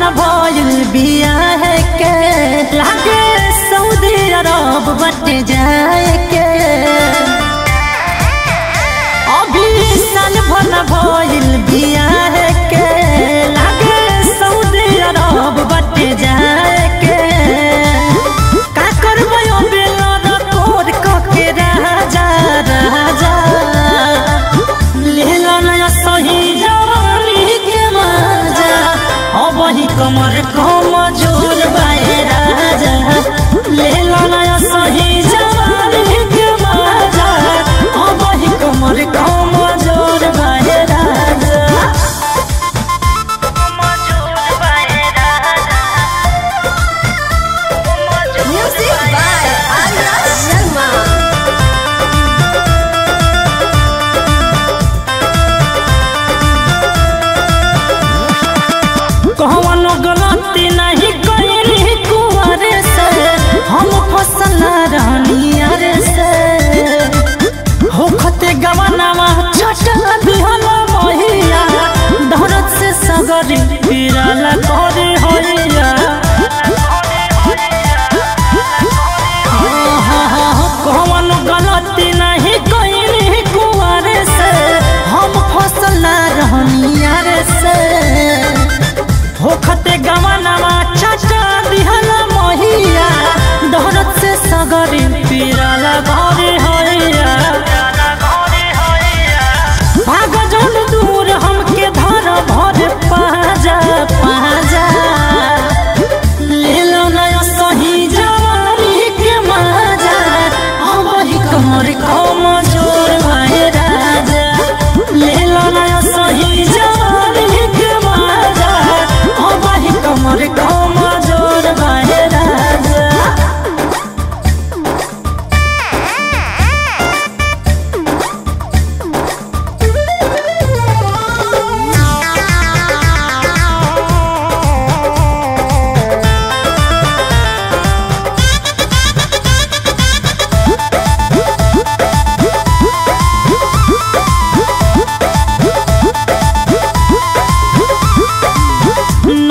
भन भइल बियाह के लागे सऊदी अरब बट जाए के। अभी साल भन भइल बियाह के लागे सऊदी अरब बट जाए के। का करबै बेलर तोर के राजा राजा लेला नया सही जवानी के मजा। वही कमर कमजोर बाए राजा लेला नया सही जवानी के मजा। वही कमर कमजोर बाए राजा। Music by Arya Sharma. कौनो गलती नहीं कइली कुंवर से हम फसल रानियर से। होखते गवनवा छटा बिहल महिया धरत से सगरी पिराला करे होइया। कौनो गलती नहीं कइली कुंवर से हम फसल रानियर से। होखते गवनवा चटा दिहल महिया धरत से सगरी पिराला घरे होइया। भाग जन दूर हमके धर भर पाजा पाजा लेलो नया सही जवानी के मजा। वही कमर कमजोर भाई राजा लेलो नया सही जवानी के मजा। वही कमर कमजोर भाई राजा।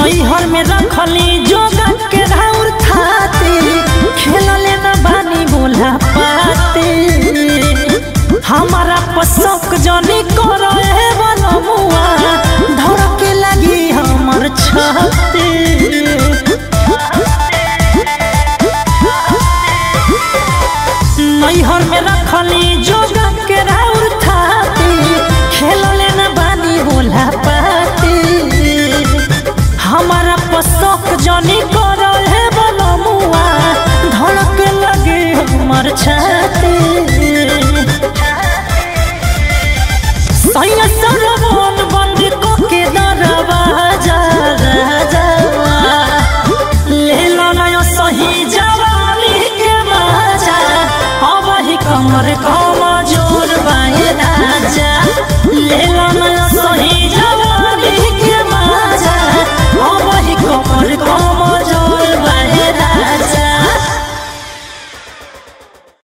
नैहर में रखली जोगा के राउर खाती खेलले न बानी बोला पाती। हमारा पसक जनी करो हे बनमुआ धर के लगी हमर छाती। नैहर में रखली जोगा के राउर खाती खेलले न बानी बोला पाती। हमारा पसक जनी करल है बनमुआ धड़क लगे हमर छाती।